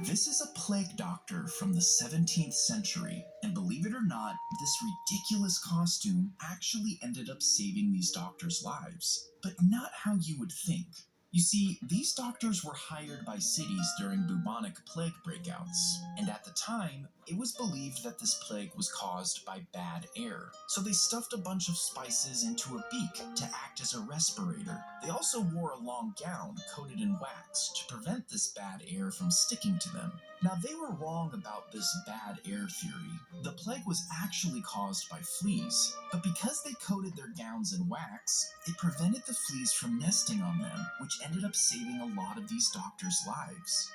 This is a plague doctor from the 17th century, and believe it or not, this ridiculous costume actually ended up saving these doctors' lives. But not how you would think. You see, these doctors were hired by cities during bubonic plague breakouts, and at the time, it was believed that this plague was caused by bad air. So they stuffed a bunch of spices into a beak to act as a respirator. They also wore a long gown coated in wax to prevent this bad air from sticking to them. Now, they were wrong about this bad air theory. The plague was actually caused by fleas, but because they coated their gowns in wax, it prevented the fleas from nesting on them, which ended up saving a lot of these doctors' lives.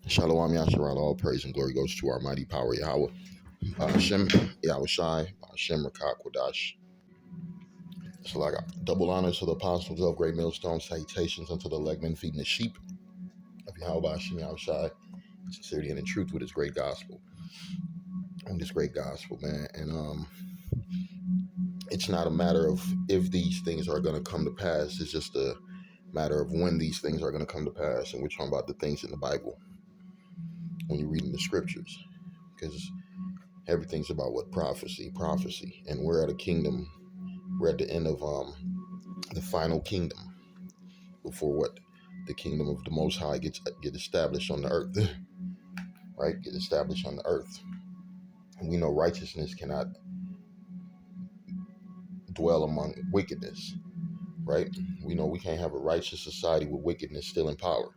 Shalom Yasharal, all praise and glory goes to our mighty power Yahweh. Hashem, Yahweh Shai, Hashem Rakak Wadash. So I got double honors to the apostles of Great Millstone, salutations unto the legmen feeding the sheep of Yahweh Hashem Yahweh Shai, sincerity and in truth with his great gospel. On this great gospel, man. And it's not a matter of if these things are going to come to pass, it's just a matter of when these things are going to come to pass. And we're talking about the things in the Bible when you're reading the scriptures, because everything's about what prophecy, and we're at a kingdom. We're at the end of the final kingdom before what the kingdom of the Most High get established on the earth, right? Get established on the earth, and we know righteousness cannot dwell among wickedness, right? We know we can't have a righteous society with wickedness still in power.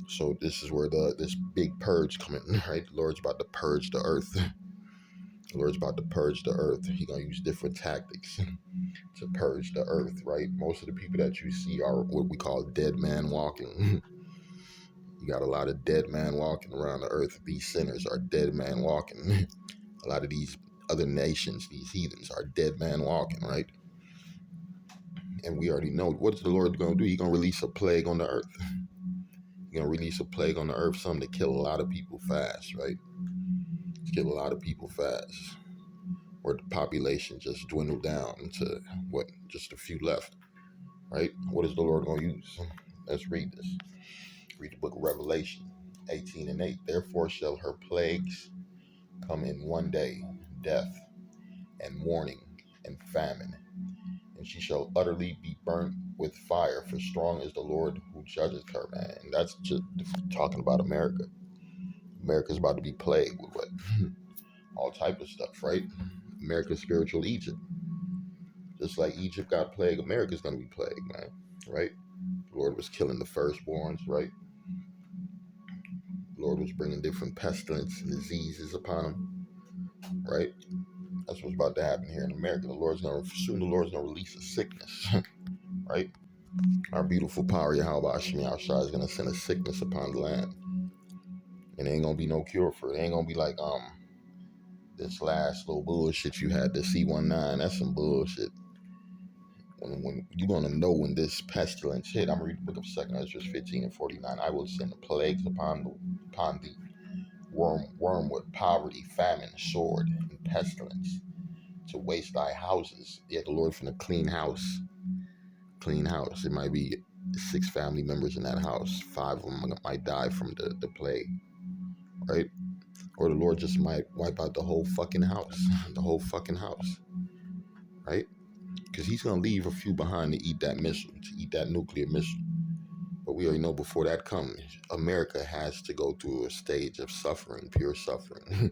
So this is where this big purge coming, right? The Lord's about to purge the earth. The Lord's about to purge the earth. He's going to use different tactics to purge the earth, right? Most of the people that you see are what we call dead man walking. You got a lot of dead man walking around the earth. These sinners are dead man walking. A lot of these other nations, these heathens, are dead man walking, right? And we already know what is the Lord going to do. He's going to release a plague on the earth. He's going to release a plague on the earth, something to kill a lot of people fast, right? Kill a lot of people fast. Where the population just dwindled down to just a few left, right? What is the Lord going to use? Let's read this. Read the book of Revelation 18:8. Therefore shall her plagues come in one day, death, and mourning, and famine. And she shall utterly be burnt with fire, for strong is the Lord who judgeth her, man. And that's just talking about America. America's about to be plagued with what? All type of stuff, right? America's spiritual Egypt. Just like Egypt got plagued, America's going to be plagued, man, right? The Lord was killing the firstborns, right? The Lord was bringing different pestilence and diseases upon them, right? That's what's about to happen here in America. The Lord's going to release a sickness, right? Our beautiful power, Yahweh Hashem Yahushua, is going to send a sickness upon the land. And there ain't going to be no cure for it. It ain't going to be like this last little bullshit you had, the C-19. That's some bullshit. When you're going to know when this pestilence hit. I'm reading the book of 2 Ezra 15 and 49. I will send the plagues upon thee, wormwood, poverty, famine, sword, and pestilence, to waste thy houses. Yet the Lord finna clean house. Clean house. It might be 6 family members in that house. 5 of them might die from the plague, right? Or the Lord just might wipe out the whole fucking house. The whole fucking house, right? Because he's going to leave a few behind to eat that missile, to eat that nuclear missile. But we already know before that comes, America has to go through a stage of suffering, pure suffering,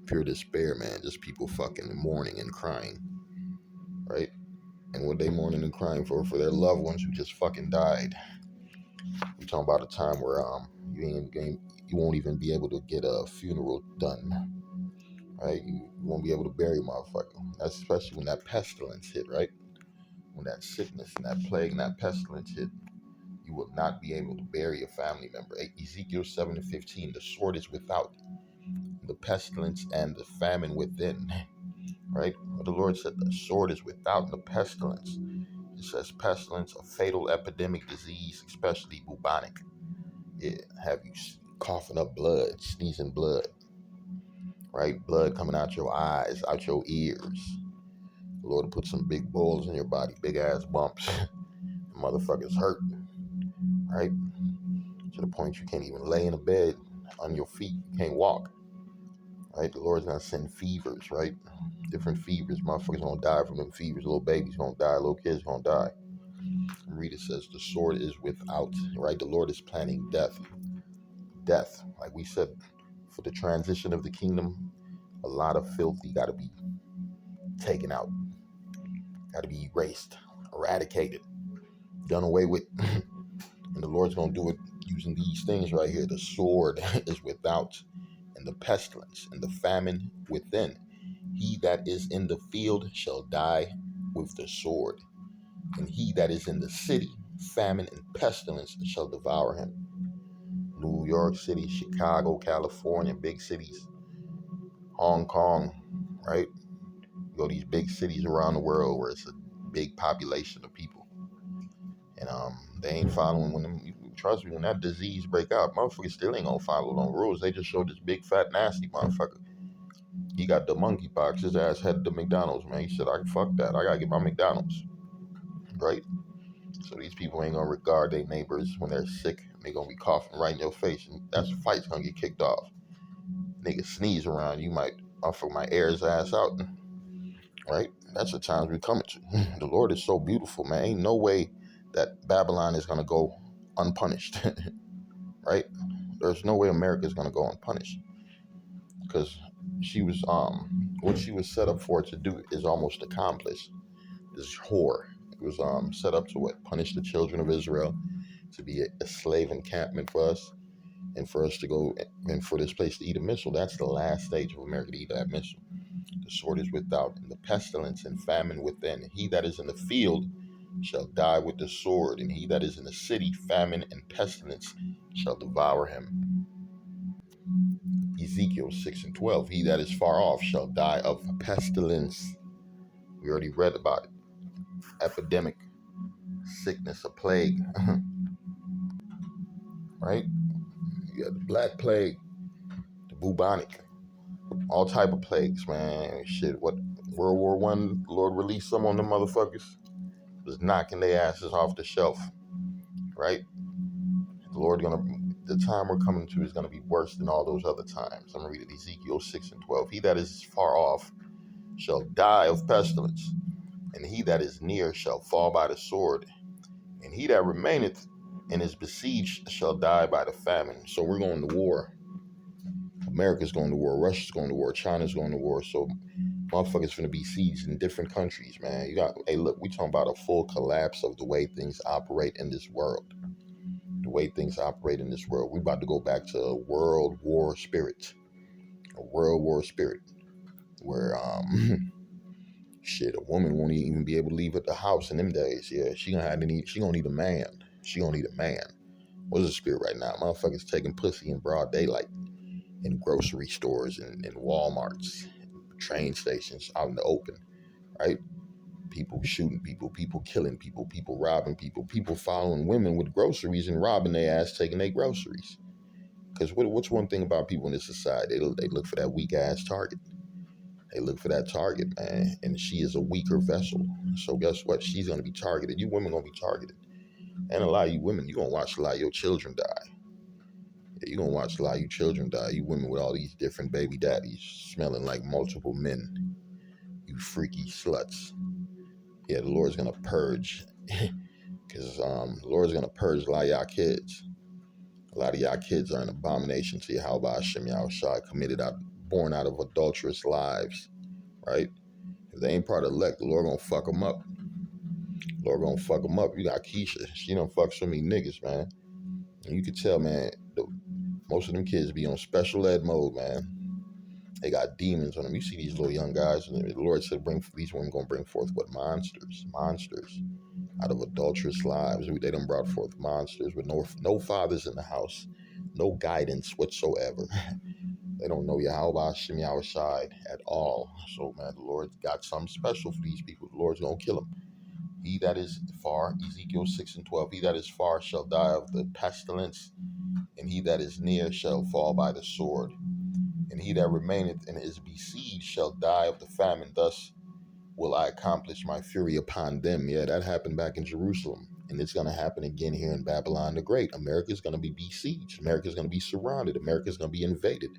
pure despair, man. Just people fucking mourning and crying, right? And what they mourning and crying for their loved ones who just fucking died. We're talking about a time where you won't even be able to get a funeral done, right? You won't be able to bury a motherfucker. That's especially when that pestilence hit, right? When that sickness and that plague and that pestilence hit, you will not be able to bury a family member. Ezekiel 7:15, the sword is without, the pestilence and the famine within, right? The Lord said the sword is without, the pestilence. It says pestilence, a fatal epidemic disease, especially bubonic. It have you coughing up blood, sneezing blood, right? Blood coming out your eyes, out your ears. The Lord will put some big balls in your body, big ass bumps. Motherfuckers hurt, right? To the point you can't even lay in a bed on your feet. You can't walk, right? The Lord's gonna send fevers, right? Different fevers. Motherfuckers gonna die from them fevers. Little babies gonna die. Little kids gonna die. Read it says the sword is without, right? The Lord is planning death. Death, like we said, for the transition of the kingdom, a lot of filthy got to be taken out, got to be erased, eradicated, done away with. And the Lord's going to do it using these things right here. The sword is without, and the pestilence, and the famine within. He that is in the field shall die with the sword, and he that is in the city, famine and pestilence shall devour him. New York City, Chicago, California, big cities, Hong Kong, right? You go to these big cities around the world where it's a big population of people. And they ain't following trust me, when that disease break out, motherfuckers still ain't gonna follow no rules. They just showed this big fat nasty motherfucker. He got the monkeypox. His ass headed to McDonald's, man. He said, fuck that. I gotta get my McDonald's. Right? So these people ain't gonna regard their neighbors when they're sick. They gonna be coughing right in your face, and that's fight's gonna get kicked off. Nigga sneeze around, you might air his ass out. Right? That's the times we're coming to. The Lord is so beautiful, man. Ain't no way that Babylon is gonna go unpunished. Right? There's no way America is gonna go unpunished. Because she was what she was set up for to do is almost accomplished. This whore. It was set up to punish the children of Israel, to be a slave encampment for us, and for us to go and for this place to eat a missile. That's the last stage of America, to eat that missile. The sword is without, and the pestilence and famine within. He that is in the field shall die with the sword, and he that is in the city, famine and pestilence shall devour him. Ezekiel 6:12. He that is far off shall die of pestilence. We already read about it. Epidemic, sickness, a plague. Right? You got the black plague, the bubonic, all type of plagues, man. Shit, what World War One, Lord released some on them motherfuckers. Was knocking their asses off the shelf. Right? The time we're coming to is gonna be worse than all those other times. I'm gonna read it, Ezekiel 6:12. He that is far off shall die of pestilence, and he that is near shall fall by the sword, and he that remaineth and is besieged shall die by the famine. So we're going to war. America's going to war. Russia's going to war. China's going to war. So motherfuckers finna be sieged in different countries, man. Hey, look, we talking about a full collapse of the way things operate in this world. The way things operate in this world. We about to go back to a world war spirit. A world war spirit. Where, shit, a woman won't even be able to leave at the house in them days. Yeah, she gonna need a man. She gonna need a man. What's the spirit right now? Motherfuckers taking pussy in broad daylight in grocery stores and Walmarts, train stations, out in the open, right? People shooting people, people killing people, people robbing people, people following women with groceries and robbing their ass, taking their groceries. Because what's one thing about people in this society? They look for that weak ass target. They look for that target, man, and she is a weaker vessel. So guess what? She's gonna be targeted. You women gonna be targeted, and a lot of you women, you gonna watch a lot of your children die. Yeah, you gonna watch a lot of you children die. You women with all these different baby daddies smelling like multiple men. You freaky sluts. Yeah, the Lord's gonna purge, because the Lord's gonna purge a lot of y'all kids. A lot of y'all kids are an abomination to Yahweh Hashem Yahushua, born out of adulterous lives, right? If they ain't part of the elect, the Lord gonna fuck them up. The Lord gonna fuck them up. You got Keisha. She done fuck so many niggas, man. And you can tell, man, most of them kids be on special ed mode, man. They got demons on them. You see these little young guys, and the Lord said, these women gonna bring forth what? Monsters out of adulterous lives. They done brought forth monsters with no fathers in the house, no guidance whatsoever. They don't know Yahweh Shem Yahushai at all. So, man, the Lord's got something special for these people. The Lord's gonna kill them. He that is far, Ezekiel 6:12, he that is far shall die of the pestilence, and he that is near shall fall by the sword. And he that remaineth and is besieged shall die of the famine. Thus will I accomplish my fury upon them. Yeah, that happened back in Jerusalem. And it's going to happen again here in Babylon the Great. America's going to be besieged. America's going to be surrounded. America's going to be invaded.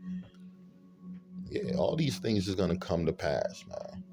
Yeah, all these things is going to come to pass, man.